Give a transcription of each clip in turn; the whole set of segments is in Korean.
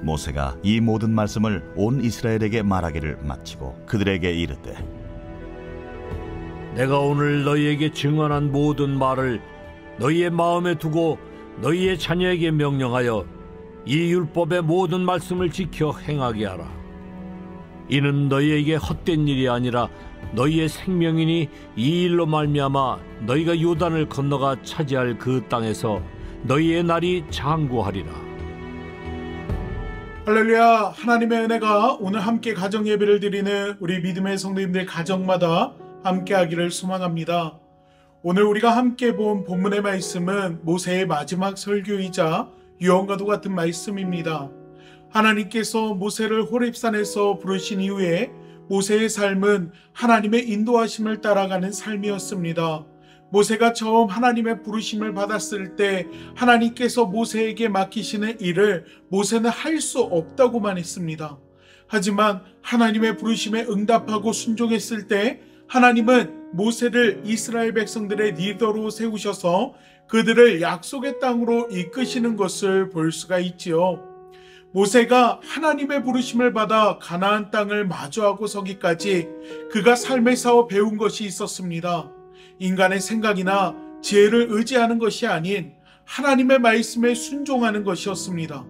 모세가 이 모든 말씀을 온 이스라엘에게 말하기를 마치고 그들에게 이르되, 내가 오늘 너희에게 증언한 모든 말을 너희의 마음에 두고 너희의 자녀에게 명령하여 이 율법의 모든 말씀을 지켜 행하게 하라. 이는 너희에게 헛된 일이 아니라 너희의 생명이니 이 일로 말미암아 너희가 요단을 건너가 차지할 그 땅에서 너희의 날이 장구하리라. 할렐루야. 하나님의 은혜가 오늘 함께 가정 예배를 드리는 우리 믿음의 성도님들 가정마다 함께하기를 소망합니다. 오늘 우리가 함께 본 본문의 말씀은 모세의 마지막 설교이자 유언과도 같은 말씀입니다. 하나님께서 모세를 호렙산에서 부르신 이후에 모세의 삶은 하나님의 인도하심을 따라가는 삶이었습니다. 모세가 처음 하나님의 부르심을 받았을 때 하나님께서 모세에게 맡기시는 일을 모세는 할 수 없다고만 했습니다. 하지만 하나님의 부르심에 응답하고 순종했을 때 하나님은 모세를 이스라엘 백성들의 리더로 세우셔서 그들을 약속의 땅으로 이끄시는 것을 볼 수가 있지요. 모세가 하나님의 부르심을 받아 가나안 땅을 마주하고 서기까지 그가 삶에서 배운 것이 있었습니다. 인간의 생각이나 지혜를 의지하는 것이 아닌 하나님의 말씀에 순종하는 것이었습니다.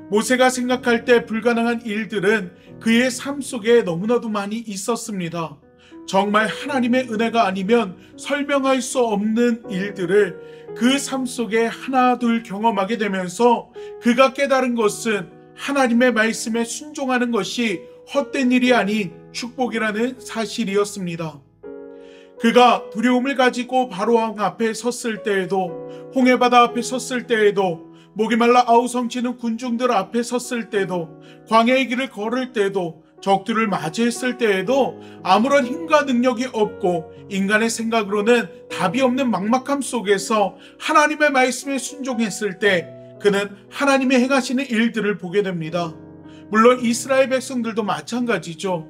모세가 생각할 때 불가능한 일들은 그의 삶 속에 너무나도 많이 있었습니다. 정말 하나님의 은혜가 아니면 설명할 수 없는 일들을 그 삶 속에 하나둘 경험하게 되면서 그가 깨달은 것은 하나님의 말씀에 순종하는 것이 헛된 일이 아닌 축복이라는 사실이었습니다. 그가 두려움을 가지고 바로왕 앞에 섰을 때에도, 홍해바다 앞에 섰을 때에도, 목이 말라 아우성치는 군중들 앞에 섰을 때도, 광야의 길을 걸을 때도, 적들을 맞이했을 때에도 아무런 힘과 능력이 없고 인간의 생각으로는 답이 없는 막막함 속에서 하나님의 말씀에 순종했을 때 그는 하나님이 행하시는 일들을 보게 됩니다. 물론 이스라엘 백성들도 마찬가지죠.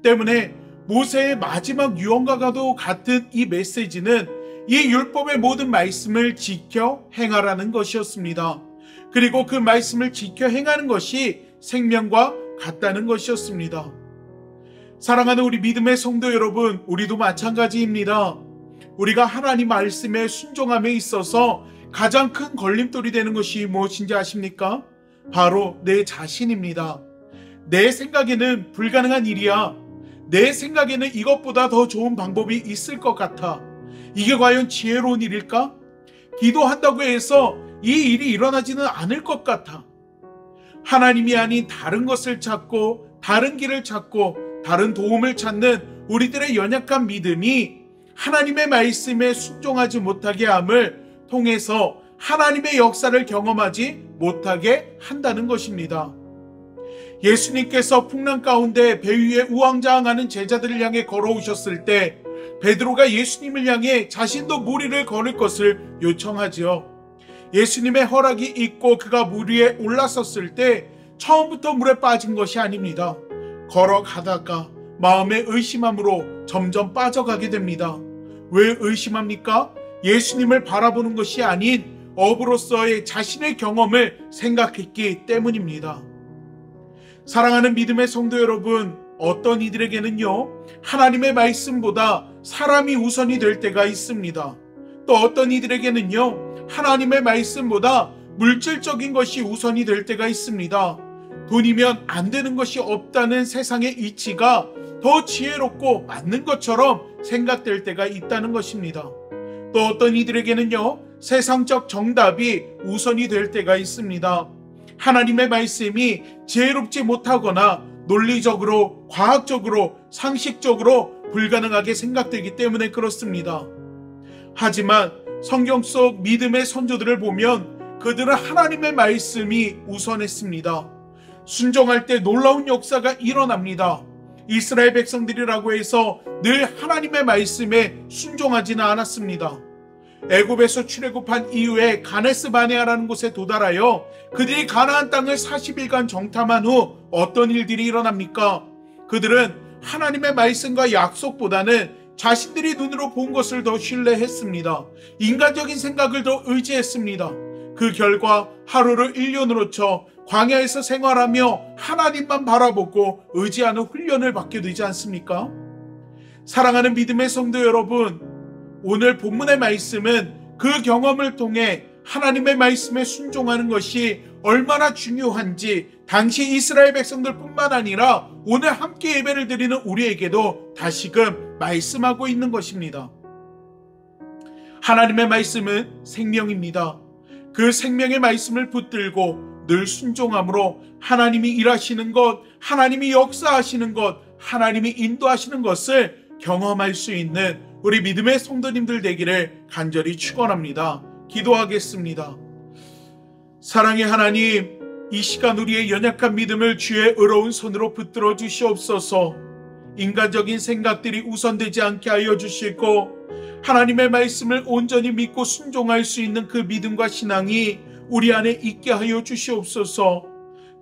때문에 모세의 마지막 유언과도 같은 이 메시지는 이 율법의 모든 말씀을 지켜 행하라는 것이었습니다. 그리고 그 말씀을 지켜 행하는 것이 생명과 같다는 것이었습니다. 사랑하는 우리 믿음의 성도 여러분, 우리도 마찬가지입니다. 우리가 하나님 말씀에 순종함에 있어서 가장 큰 걸림돌이 되는 것이 무엇인지 아십니까? 바로 내 자신입니다. 내 생각에는 불가능한 일이야. 내 생각에는 이것보다 더 좋은 방법이 있을 것 같아. 이게 과연 지혜로운 일일까? 기도한다고 해서 이 일이 일어나지는 않을 것 같아. 하나님이 아닌 다른 것을 찾고 다른 길을 찾고 다른 도움을 찾는 우리들의 연약한 믿음이 하나님의 말씀에 순종하지 못하게 함을 통해서 하나님의 역사를 경험하지 못하게 한다는 것입니다. 예수님께서 풍랑 가운데 배 위에 우왕좌왕하는 제자들을 향해 걸어오셨을 때 베드로가 예수님을 향해 자신도 물 위를 걸을 것을 요청하지요. 예수님의 허락이 있고 그가 물 위에 올라섰을 때 처음부터 물에 빠진 것이 아닙니다. 걸어가다가 마음의 의심함으로 점점 빠져가게 됩니다. 왜 의심합니까? 예수님을 바라보는 것이 아닌 업으로서의 자신의 경험을 생각했기 때문입니다. 사랑하는 믿음의 성도 여러분, 어떤 이들에게는요, 하나님의 말씀보다 사람이 우선이 될 때가 있습니다. 또 어떤 이들에게는요, 하나님의 말씀보다 물질적인 것이 우선이 될 때가 있습니다. 돈이면 안 되는 것이 없다는 세상의 이치가 더 지혜롭고 맞는 것처럼 생각될 때가 있다는 것입니다. 또 어떤 이들에게는요, 세상적 정답이 우선이 될 때가 있습니다. 하나님의 말씀이 지혜롭지 못하거나 논리적으로, 과학적으로, 상식적으로 불가능하게 생각되기 때문에 그렇습니다. 하지만 성경 속 믿음의 선조들을 보면 그들은 하나님의 말씀이 우선했습니다. 순종할 때 놀라운 역사가 일어납니다. 이스라엘 백성들이라고 해서 늘 하나님의 말씀에 순종하지는 않았습니다. 애굽에서 출애굽한 이후에 가네스 바네아라는 곳에 도달하여 그들이 가나안 땅을 40일간 정탐한 후 어떤 일들이 일어납니까? 그들은 하나님의 말씀과 약속보다는 자신들이 눈으로 본 것을 더 신뢰했습니다. 인간적인 생각을 더 의지했습니다. 그 결과 하루를 1년으로 쳐 광야에서 생활하며 하나님만 바라보고 의지하는 훈련을 받게 되지 않습니까? 사랑하는 믿음의 성도 여러분, 오늘 본문의 말씀은 그 경험을 통해 하나님의 말씀에 순종하는 것이 얼마나 중요한지 당시 이스라엘 백성들 뿐만 아니라 오늘 함께 예배를 드리는 우리에게도 다시금 말씀하고 있는 것입니다. 하나님의 말씀은 생명입니다. 그 생명의 말씀을 붙들고 늘 순종함으로 하나님이 일하시는 것, 하나님이 역사하시는 것, 하나님이 인도하시는 것을 경험할 수 있는 우리 믿음의 성도님들 되기를 간절히 축원합니다. 기도하겠습니다. 사랑의 하나님, 이 시간 우리의 연약한 믿음을 주의 의로운 손으로 붙들어 주시옵소서. 인간적인 생각들이 우선되지 않게 하여 주시고 하나님의 말씀을 온전히 믿고 순종할 수 있는 그 믿음과 신앙이 우리 안에 있게 하여 주시옵소서.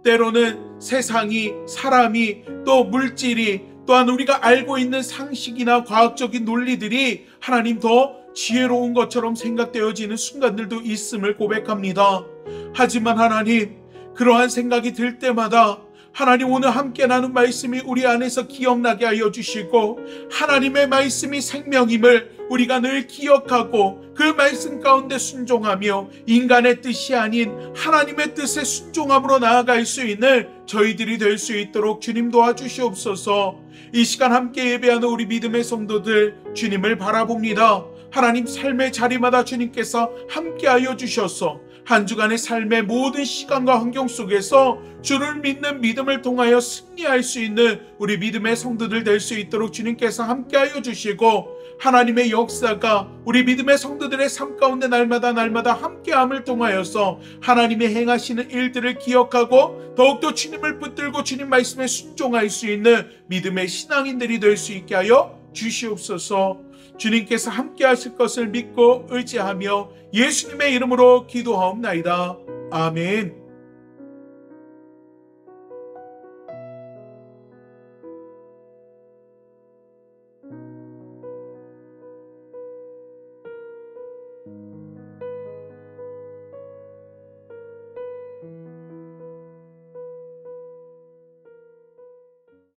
때로는 세상이, 사람이, 또 물질이, 또한 우리가 알고 있는 상식이나 과학적인 논리들이 하나님 더 지혜로운 것처럼 생각되어지는 순간들도 있음을 고백합니다. 하지만 하나님, 그러한 생각이 들 때마다 하나님 오늘 함께 나눈 말씀이 우리 안에서 기억나게 하여 주시고 하나님의 말씀이 생명임을 우리가 늘 기억하고 그 말씀 가운데 순종하며 인간의 뜻이 아닌 하나님의 뜻에 순종함으로 나아갈 수 있는 저희들이 될 수 있도록 주님 도와주시옵소서. 이 시간 함께 예배하는 우리 믿음의 성도들 주님을 바라봅니다. 하나님 삶의 자리마다 주님께서 함께하여 주셔서 한 주간의 삶의 모든 시간과 환경 속에서 주를 믿는 믿음을 통하여 승리할 수 있는 우리 믿음의 성도들 될 수 있도록 주님께서 함께하여 주시고 하나님의 역사가 우리 믿음의 성도들의 삶 가운데 날마다 함께함을 통하여서 하나님의 행하시는 일들을 기억하고 더욱더 주님을 붙들고 주님 말씀에 순종할 수 있는 믿음의 신앙인들이 될 수 있게 하여 주시옵소서. 주님께서 함께 하실 것을 믿고 의지하며 예수님의 이름으로 기도하옵나이다. 아멘.